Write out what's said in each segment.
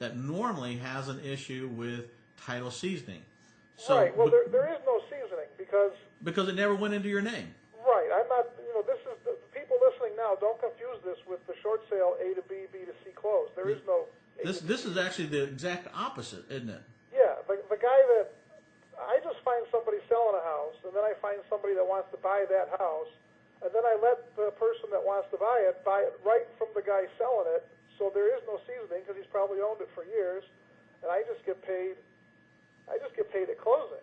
that normally has an issue with title seasoning. So, right. Well, there is no seasoning because it never went into your name. Right. I'm not. This is the people listening now. Don't confuse this with the short sale A to B, B to C close. There is no. This is actually the exact opposite, isn't it? Yeah. The guy that I just find somebody selling a house, and then I find somebody that wants to buy that house, and then I let the person that wants to buy it right from the guy selling it. So there is no seasoning because he's probably owned it for years, and I just get paid. I just get paid at closing.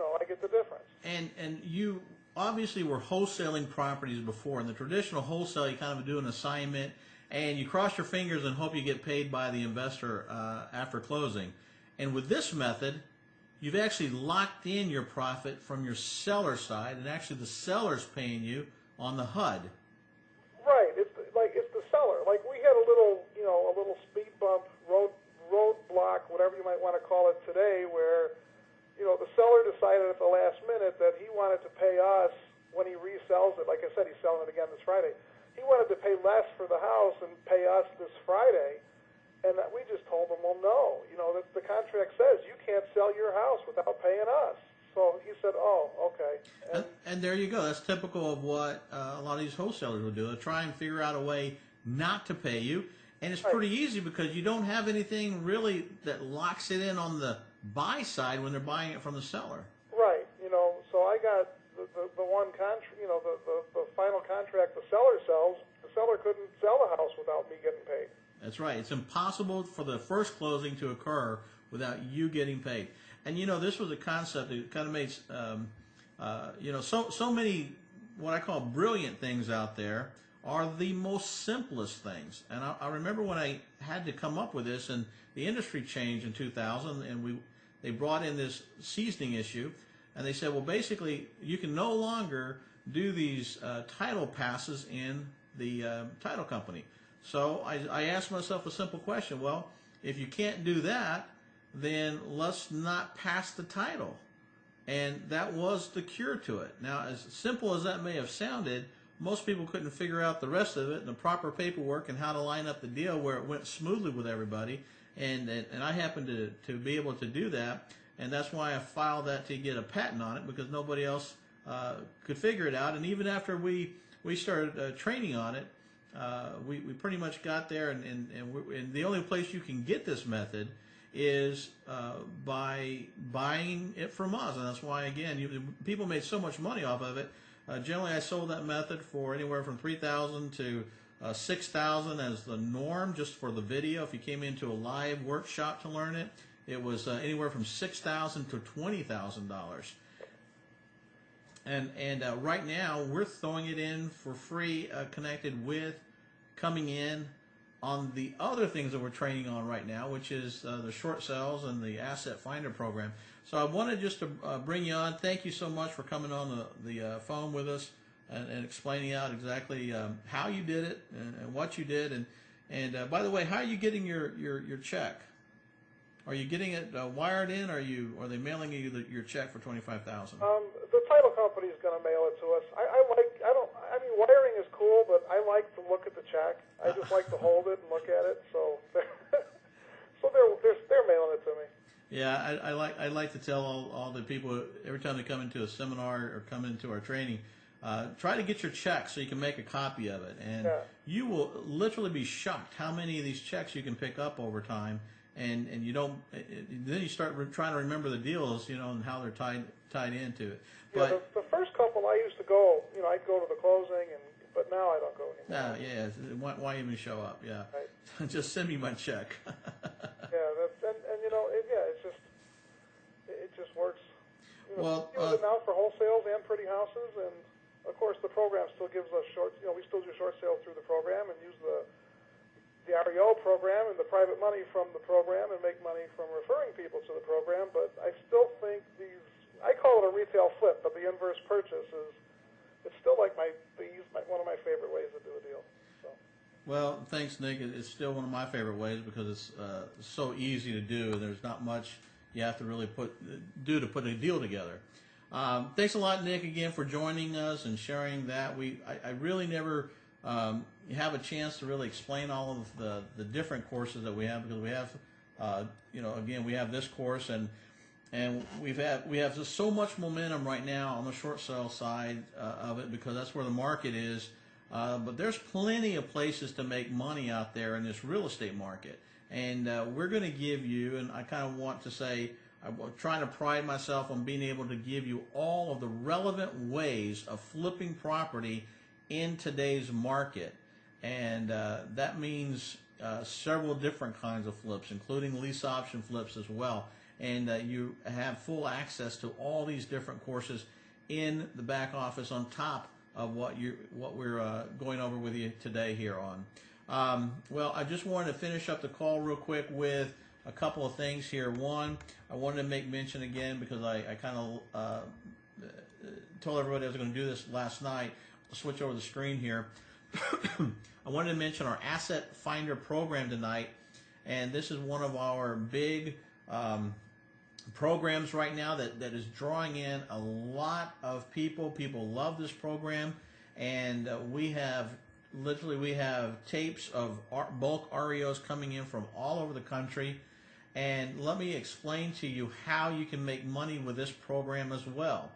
I get the difference. And you obviously were wholesaling properties before. In the traditional wholesale, you kind of do an assignment, and you cross your fingers and hope you get paid by the investor after closing. And with this method, you've actually locked in your profit from your seller side, and actually the seller's paying you on the HUD. Right. It's the seller. Like we had a little speed bump, roadblock, whatever you might want to call it today, where the seller decided at the last minute that he wanted to pay us when he resells it. Like I said, he's selling it again this Friday. He wanted to pay less for the house and pay us this Friday, and we just told him, well, no. The contract says you can't sell your house without paying us. So he said, oh, okay. And there you go. That's typical of what a lot of these wholesalers will do. They'll try and figure out a way not to pay you. And it's pretty easy because you don't have anything really that locks it in on the buy side when they're buying it from the seller. Right. So I got the one contract, the final contract the seller sells. The seller couldn't sell the house without me getting paid. That's right. It's impossible for the first closing to occur without you getting paid. And this was a concept that kind of makes so many what I call brilliant things out there are the most simplest things. And I remember when I had to come up with this, and the industry changed in 2000, and they brought in this seasoning issue, and they said, well, basically, you can no longer do these title passes in the title company. So I asked myself a simple question. Well, if you can't do that, then let's not pass the title. And that was the cure to it. Now, as simple as that may have sounded, most people couldn't figure out the rest of it and the proper paperwork and how to line up the deal where it went smoothly with everybody. And I happened to be able to do that. And that's why I filed that to get a patent on it, because nobody else could figure it out. And even after we started training on it, we pretty much got there. And the only place you can get this method is by buying it from us. And that's why, again, people made so much money off of it. Generally, I sold that method for anywhere from $3,000 to $6,000 as the norm, just for the video. If you came into a live workshop to learn it, it was anywhere from $6,000 to $20,000. And right now, we're throwing it in for free, connected with coming in on the other things that we're training on right now, which is the short sales and the asset finder program. So I wanted just to bring you on. Thank you so much for coming on the phone with us and explaining out exactly how you did it and what you did. And by the way, how are you getting your check? Are you getting it wired in, or are they mailing you your check for $25,000? The title company is going to mail it to us. I mean, wiring is cool, but I like to look at the check. I just like to hold it and look at it. So they're mailing it to me. Yeah, I like to tell all the people every time they come into a seminar or come into our training, try to get your check so you can make a copy of it, and you will literally be shocked how many of these checks you can pick up over time. And you don't. Then you start trying to remember the deals, and how they're tied into it. But the first couple I used to go, I'd go to the closing, but now I don't go anymore. Yeah. Why even show up? Yeah, right. Just send me my check. It just works. Well, we use it now for wholesales and pretty houses, and of course the program still gives us short. We still do short sales through the program and use the REO program and the private money from the program and make money from referring people to the program. But I still think I call it a retail flip, but the inverse purchase it's still like one of my favorite ways to do a deal. So. Well, thanks, Nick. It's still one of my favorite ways because it's so easy to do. There's not much you have to really do to put a deal together. Thanks a lot, Nick, again for joining us and sharing that. I really never have a chance to really explain all of the different courses that we have, because we have Again, we have this course, and we have just so much momentum right now on the short sale side of it, because that's where the market is. But there's plenty of places to make money out there in this real estate market, and we're going to give you, and I kind of want to say, I'm trying to pride myself on being able to give you all of the relevant ways of flipping property in today's market. And that means several different kinds of flips, including lease option flips as well. And you have full access to all these different courses in the back office on top of what we're going over with you today here on. Well, I just wanted to finish up the call real quick with a couple of things here. One, I wanted to make mention again, because I kind of told everybody I was going to do this last night. I'll switch over the screen here. I wanted to mention our Asset Finder program tonight, and this is one of our big programs right now that is drawing in a lot of people. People love this program, and we have tapes of bulk REOs coming in from all over the country. And let me explain to you how you can make money with this program as well.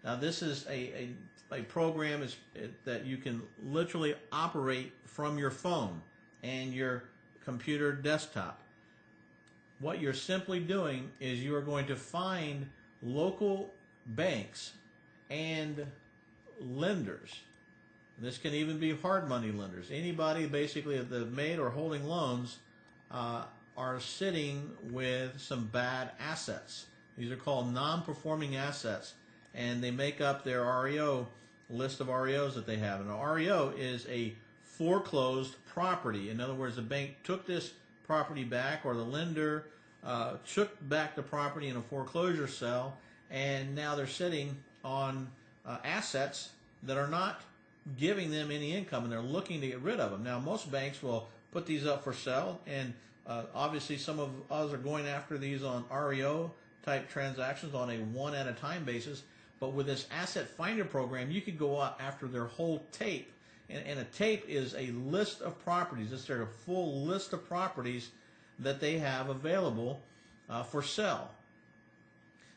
Now, this is a program that you can literally operate from your phone and your computer desktop. What you're simply doing is you are going to find local banks and lenders. This can even be hard money lenders. Anybody basically that made or holding loans are sitting with some bad assets. These are called non-performing assets, and they make up their REO list of REOs that they have. And an REO is a foreclosed property. In other words, the bank took this property back, or the lender took back the property in a foreclosure sale, and now they're sitting on assets that are not giving them any income, and they're looking to get rid of them. Now, most banks will put these up for sale, and obviously some of us are going after these on REO type transactions on a one at a time basis. But with this Asset Finder program, you could go out after their whole tape. And a tape is a list of properties. It's their full list of properties that they have available for sale.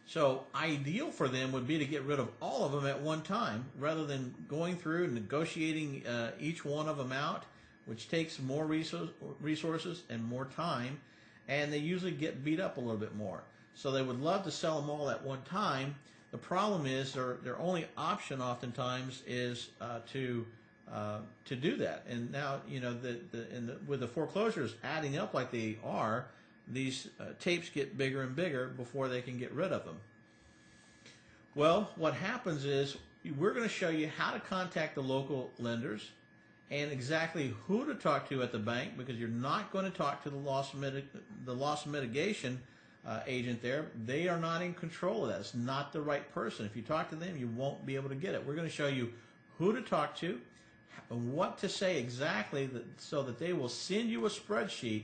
So ideal for them would be to get rid of all of them at one time, rather than going through and negotiating each one of them out, which takes more resources and more time, and they usually get beat up a little bit more. So they would love to sell them all at one time. The problem is their only option oftentimes is to do that. And now, with the foreclosures adding up like they are, these tapes get bigger and bigger before they can get rid of them. Well, what happens is we're going to show you how to contact the local lenders and exactly who to talk to at the bank, because you're not going to talk to the loss mitigation agent there. They are not in control of that. It's not the right person. If you talk to them, you won't be able to get it. We're going to show you who to talk to, what to say exactly, so that they will send you a spreadsheet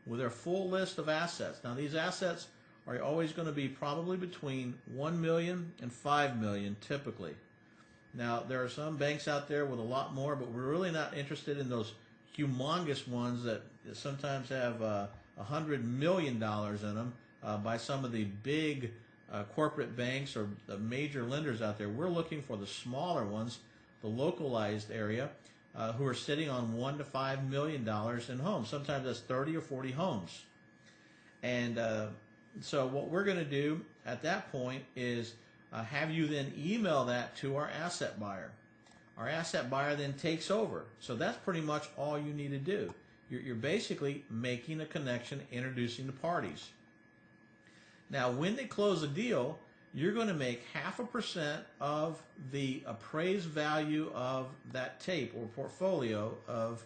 with their full list of assets. Now, these assets are always going to be probably between $1 million and $5 million typically. Now, there are some banks out there with a lot more, but we're really not interested in those humongous ones that sometimes have $100 million in them by some of the big corporate banks or the major lenders out there. We're looking for the smaller ones, the localized area, who are sitting on $1 to $5 million in homes. Sometimes that's 30 or 40 homes. And so what we're going to do at that point is have you then email that to our asset buyer. Our asset buyer then takes over. So that's pretty much all you need to do. You're basically making a connection, introducing the parties. Now, when they close a deal, you're going to make 0.5% of the appraised value of that tape or portfolio of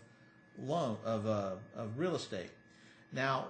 real estate. Now,